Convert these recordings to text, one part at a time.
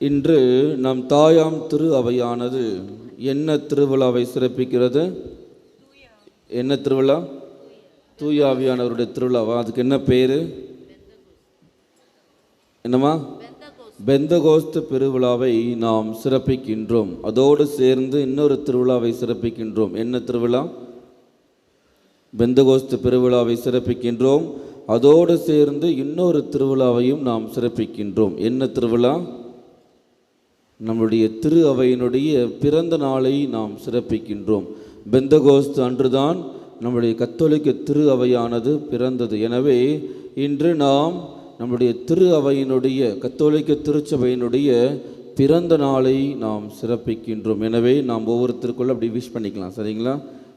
இன்று நம் தாயாம் திரு அவையானது என்ன திருவிழாவை சிறப்பிக்கிறது? என்ன திருவிழா? தூய ஆவியானவருடைய திருவிழாவா? அதுக்கு என்ன பேர்? என்னம்மா? பெந்தகோஸ்து பெருவிழாவை நாம் சிறப்பிக்கின்றோம். அதோடு சேர்ந்து இன்னொரு திருவிழாவை சிறப்பிக்கின்றோம். என்ன திருவிழா? பெந்தகோஸ்து பெருவிழாவை சிறப்பிக்கின்றோம். அதோடு சேர்ந்து இன்னொரு திருவிழாவையும் நாம் சிறப்பிக்கின்றோம். என்ன திருவிழா? நம்முடைய திரு அவையினுடைய பிறந்த நாளை நாம் சிறப்பிக்கின்றோம். பெந்தகோஸ்து அன்றுதான் நம்முடைய கத்தோலிக்க திரு அவையானது பிறந்தது. எனவே இன்று நாம் நம்முடைய திரு அவையினுடைய கத்தோலிக்க திருச்சபையினுடைய பிறந்த நாளை நாம் சிறப்பிக்கின்றோம். எனவே நாம் ஒவ்வொருத்தருக்குள்ள அப்படி விஷ் பண்ணிக்கலாம். சரிங்களா?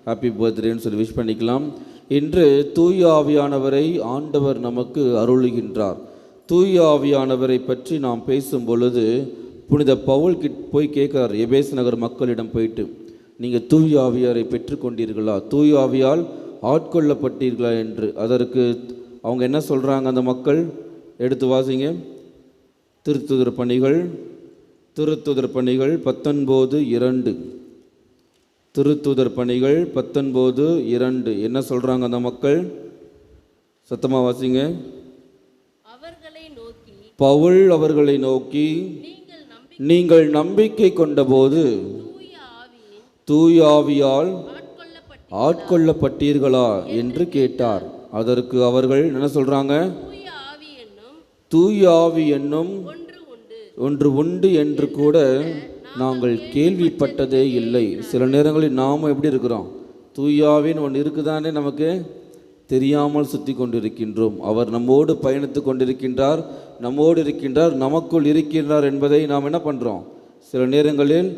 ஹாப்பி பர்த்டேன்னு சொல்லி விஷ் பண்ணிக்கலாம். இன்று தூய ஆவியானவரை ஆண்டவர் நமக்கு அருளுகின்றார். தூய ஆவியானவரை பற்றி நாம் பேசும் பொழுது புனித பவுல் போய் கேட்குறார் எபேசு நகர் மக்களிடம் போயிட்டு, நீங்கள் தூய ஆவியாரை பெற்றுக்கொண்டீர்களா, தூய ஆவியால் ஆட்கொள்ளப்பட்டீர்களா என்று. அதற்கு அவங்க என்ன சொல்கிறாங்க? அந்த மக்கள் எடுத்து வாசிங்க. திருத்துதர் பணிகள் 19:2. திருத்துதர் பணிகள் 19:2 என்ன சொல்கிறாங்க அந்த மக்கள்? சத்தமாக வாசிங்க. பவுல் அவர்களை நோக்கி, நீங்கள் நம்பிக்கை கொண்டபோது தூய ஆவியால் ஆட்கொள்ளப்பட்டீர்களா என்று கேட்டார். அதற்கு அவர்கள் என்ன சொல்றாங்க? தூய ஆவி என்னும் ஒன்று உண்டு என்று கூட நாங்கள் கேள்விப்பட்டதே இல்லை. சில நேரங்களில் நாம் எப்படி இருக்கிறோம்? தூய ஆவின்னு ஒன்று இருக்குதானே நமக்கு தெரியாமல் சுற்றி கொண்டிருக்கின்றோம். அவர் நம்மோடு பயணித்து கொண்டிருக்கின்றார், நம்மோடு இருக்கின்றார், நமக்குள் இருக்கின்றார் என்பதை நாம் என்ன பண்ணுறோம்? சில நேரங்களில்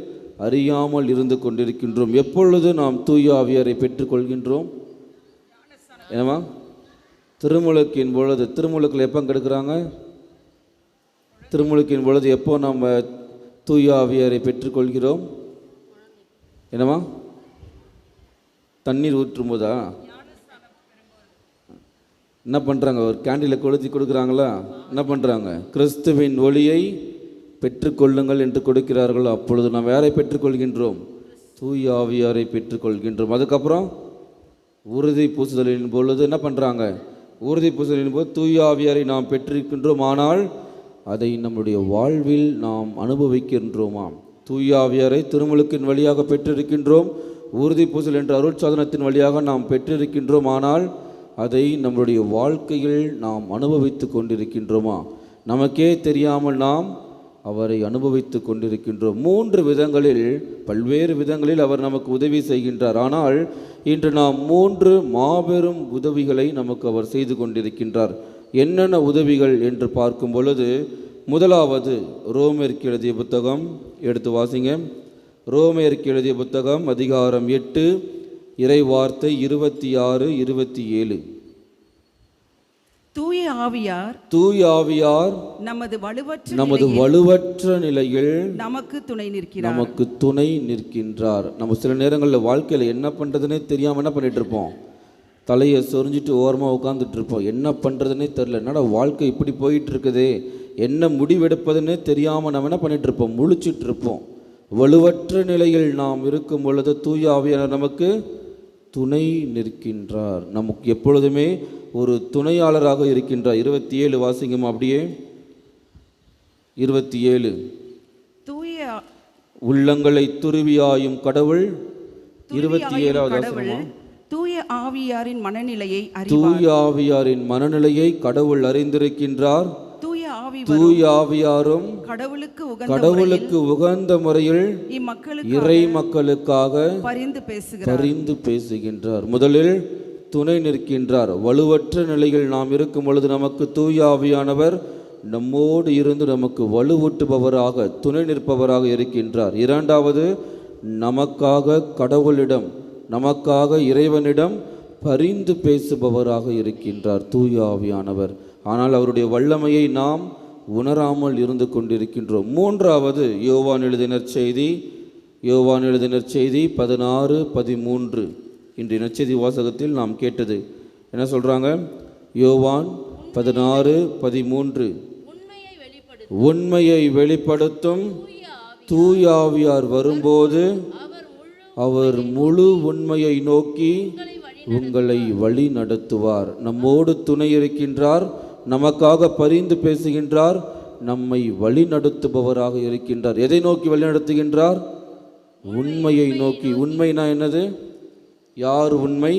அறியாமல் இருந்து கொண்டிருக்கின்றோம். எப்பொழுது நாம் தூய ஆவியாரை பெற்றுக்கொள்கின்றோம்? ஏமா திருமுழுக்கின் பொழுது. திருமுழுக்கில் எப்போ கெடுக்கிறாங்க? திருமுழுக்கின் பொழுது எப்போ நம்ம தூய ஆவியாரை பெற்றுக்கொள்கிறோம்? என்னமா? தண்ணீர் ஊற்றும் போதா? என்ன பண்ணுறாங்க? ஒரு கேண்டிலை கொளுத்தி கொடுக்குறாங்களா? என்ன பண்ணுறாங்க? கிறிஸ்துவின் ஒளியை பெற்றுக்கொள்ளுங்கள் என்று கொடுக்கிறார்கள். அப்பொழுது நாம் யாரை பெற்றுக்கொள்கின்றோம்? தூய ஆவியாரை பெற்றுக்கொள்கின்றோம். அதுக்கப்புறம் உறுதி பூசுதலின் பொழுது என்ன பண்ணுறாங்க? உறுதி பூசுதலின் போது தூய ஆவியாரை நாம் பெற்றிருக்கின்றோம். ஆனால் அதை நம்முடைய வாழ்வில் நாம் அனுபவிக்கின்றோமாம். தூய ஆவியாரை திருமுழுக்கின் வழியாக பெற்றிருக்கின்றோம். உறுதி பூசல் என்ற அருட்சாதனத்தின் வழியாக நாம் பெற்றிருக்கின்றோம். ஆனால் அதை நம்முடைய வாழ்க்கையில் நாம் அனுபவித்து கொண்டிருக்கின்றோமா? நமக்கே தெரியாமல் நாம் அவரை அனுபவித்து கொண்டிருக்கின்றோம். 3 விதங்களில், பல்வேறு விதங்களில் அவர் நமக்கு உதவி செய்கின்றார். ஆனால் இன்று நாம் 3 மாபெரும் உதவிகளை நமக்கு அவர் செய்து கொண்டிருக்கின்றார். என்னென்ன உதவிகள் என்று பார்க்கும் பொழுது, முதலாவது ரோமேற்கு எழுதிய புத்தகம் எடுத்து வாசிங்க. ரோமேற்கு எழுதிய புத்தகம் அதிகாரம் 8 இறை வார்த்தை 26, 27. தூய ஆவியார் நமது வலுவற்ற நிலையில் நமக்கு துணை நிற்கின்றார். நம்ம சில நேரங்களில் வாழ்க்கையில் என்ன பண்ணுறதுனே தெரியாமல் என்ன பண்ணிட்டு இருப்போம்? தலையை சொரிஞ்சிட்டு ஓரமாக உட்காந்துட்டு இருப்போம். என்ன பண்ணுறதுனே தெரில, என்னடா வாழ்க்கை இப்படி போயிட்டு இருக்குதே, என்ன முடிவெடுப்பதுன்னே தெரியாமல் நம்ம என்ன பண்ணிட்டு இருப்போம்? முழிச்சிட்டு இருப்போம். வலுவற்ற நிலையில் நாம் இருக்கும் பொழுது தூய ஆவியானவர் நமக்கு துணை நிற்கின்றார். நமக்கு எப்பொழுதுமே ஒரு துணையாளராக இருக்கின்றார். 27 வாசிங்கம்மா. அப்படியே 27. தூய உள்ளங்களை துருவியாயும் கடவுள். 27வது வசனமா? தூய ஆவியாரின் மனநிலையை கடவுள் அறிந்திருக்கின்றார். தூய ஆவியாரும் கடவுளுக்கு உகந்த முறையில் இறை மக்களுக்காக பரிந்து பேசுகின்றார். முதலில் துணை நிற்கின்றார். வலுவற்ற நிலையில் நாம் இருக்கும் பொழுது நமக்கு தூய ஆவியானவர் நம்மோடு இருந்து நமக்கு வலுவூட்டுபவராக, துணை நிற்பவராக இருக்கின்றார். இரண்டாவது, நமக்காக கடவுளிடம், நமக்காக இறைவனிடம் பரிந்து பேசுபவராக இருக்கின்றார் தூய ஆவியானவர். ஆனால் அவருடைய வல்லமையை நாம் உணராமல் இருந்து கொண்டிருக்கின்றோம். மூன்றாவது, யோவான் எழுதின நற்செய்தி 16:13. இன்றைய நற்செய்தி வாசகத்தில் நாம் கேட்டது என்ன சொல்கிறாங்க? யோவான் 16:13. உண்மையை வெளிப்படுத்தும் தூய ஆவியார் வரும்போது அவர் முழு உண்மையை நோக்கி உங்களை வழி நடத்துவார். நம்மோடு துணை இருக்கின்றார், நமக்காக பரிந்து பேசுகின்றார், நம்மை வழி நடத்துபவராக இருக்கின்றார். எதை நோக்கி வழி நடத்துகின்றார்? உண்மையை நோக்கி. உண்மைனா என்னது? யார் உண்மை?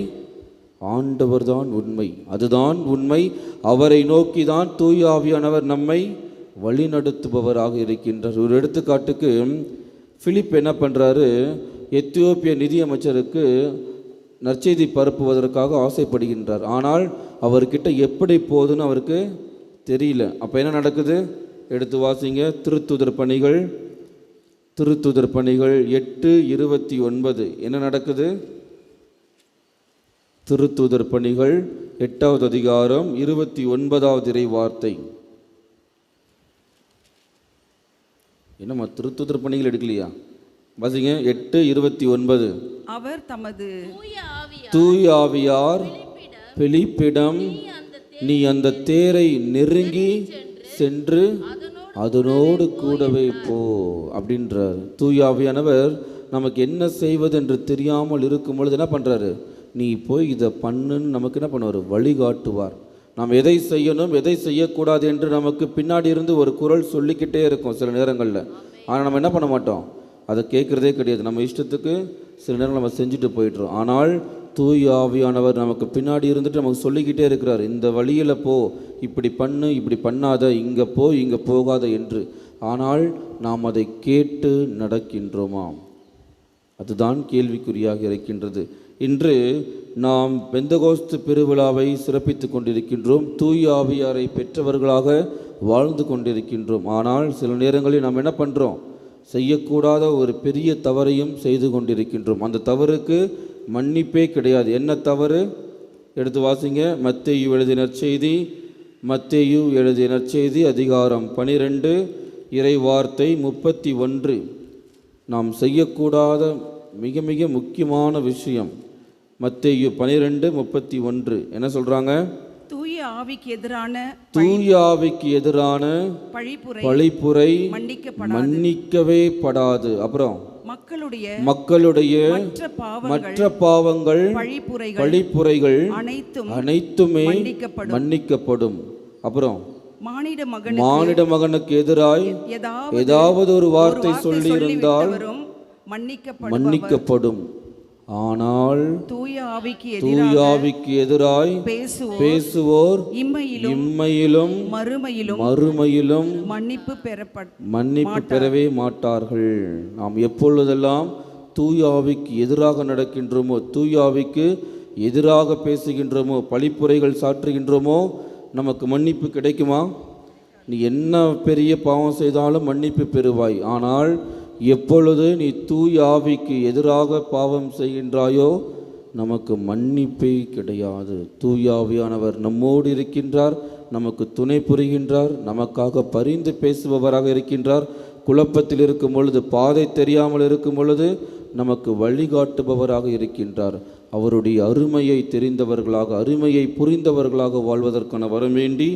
ஆண்டவர் தான் உண்மை. அதுதான் உண்மை. அவரை நோக்கி தான் தூய ஆவியானவர் நம்மை வழி நடத்துபவராக இருக்கின்றார். ஒரு எடுத்துக்காட்டுக்கு பிலிப் என்ன பண்ணுறாரு? எத்தியோப்பிய நிதியமைச்சருக்கு நற்செய்தி பரப்புவதற்காக ஆசைப்படுகின்றார். ஆனால் அவர்கிட்ட எப்படி போகுதுன்னு அவருக்கு தெரியல. அப்போ என்ன நடக்குது? எடுத்து வாசிங்க. திருத்துதர் பணிகள் 8:29 என்ன நடக்குது? திருத்துதர் பணிகள் 8வது அதிகாரம் 29வது இறை வார்த்தை. என்னம்மா திருத்துதர் பணிகள் எடுக்கலையா? வாசிங்க. 8:29. அவர் தமது தூய ஆவியார் பிலிப்பிடம் நீ அந்த தேரை நெருங்கி சென்று அதனோடு கூடவே போ அப்படின்றார். தூய ஆவியானவர் நமக்கு என்ன செய்வது என்று தெரியாமல் இருக்கும் பொழுது என்ன பண்ணுறாரு? நீ போய் இதை பண்ணுன்னு நமக்கு என்ன பண்ணுவார்? வழிகாட்டுவார். நாம் எதை செய்யணும் எதை செய்யக்கூடாது என்று நமக்கு பின்னாடி இருந்து ஒரு குரல் சொல்லிக்கிட்டே இருக்கும் சில நேரங்களில். ஆனால் நம்ம என்ன பண்ண மாட்டோம்? அதை கேட்குறதே கிடையாது. நம்ம இஷ்டத்துக்கு சில நேரம் நம்ம செஞ்சுட்டு போயிட்டுறோம். ஆனால் தூய ஆவியானவர் நமக்கு பின்னாடி இருந்துட்டு நமக்கு சொல்லிக்கிட்டே இருக்கிறார். இந்த வழியில் போ, இப்படி பண்ணு, இப்படி பண்ணாத, இங்கே போ, இங்கே போகாத என்று. ஆனால் நாம் அதை கேட்டு நடக்கின்றோமா? அதுதான் கேள்விக்குறியாக இருக்கின்றது. இன்று நாம் பெந்தகோஸ்து பெருவிழாவை சிறப்பித்து கொண்டிருக்கின்றோம். தூய ஆவியாரை பெற்றவர்களாக வாழ்ந்து கொண்டிருக்கின்றோம். ஆனால் சில நேரங்களில் நாம் என்ன பண்ணுறோம்? செய்யக்கூடாத ஒரு பெரிய தவறையும் செய்து கொண்டிருக்கின்றோம். அந்த தவறுக்கு மன்னிப்பே கிடையாது. என்ன தவறு? எடுத்து வாசிங்க. மத்தேயு எழுதிய நற்செய்தி அதிகாரம் 12 இறை வார்த்தை 31. நாம் செய்யக்கூடாத மிக மிக முக்கியமான விஷயம். மத்தேயு 12:31 என்ன சொல்றாங்க? தூய ஆவிக்கு எதிரான பழிப்புரை மன்னிக்கவே படாது. அப்புறம் மக்களுடைய மற்ற பாவங்கள் பழிப்புரைகள் அனைத்துமே மன்னிக்கப்படும். அப்புறம் மானிட மகனுக்கு எதிராய் ஏதாவது ஒரு வார்த்தை சொல்லி இருந்தால் மன்னிக்கப்படும். ஆனால் தூய ஆவிக்கு எதிராய் பேசுவோர் இம்மையிலும் மறுமையிலும் மன்னிப்பு பெறவே மாட்டார்கள். நாம் எப்பொழுதெல்லாம் தூய ஆவிக்கு எதிராக நடக்கின்றோமோ, தூய ஆவிக்கு எதிராக பேசுகின்றோமோ, பழிப்புரைகள் சாற்றுகின்றோமோ, நமக்கு மன்னிப்பு கிடைக்குமா? நீ என்ன பெரிய பாவம் செய்தாலும் மன்னிப்பு பெறுவாய். ஆனால் எப்பொழுது நீ தூய ஆவிக்கு எதிராக பாவம் செய்கின்றாயோ நமக்கு மன்னிப்பே கிடையாது. தூய ஆவியானவர் நம்மோடு இருக்கின்றார், நமக்கு துணை புரிகின்றார், நமக்காக பரிந்து பேசுபவராக இருக்கின்றார். குழப்பத்தில் இருக்கும் பொழுது, பாதை தெரியாமல் இருக்கும் பொழுது நமக்கு வழிகாட்டுபவராக இருக்கின்றார். அவருடைய அருமையை தெரிந்தவர்களாக, அருமையை புரிந்தவர்களாக வாழ்வதற்கான வரம் வேண்டி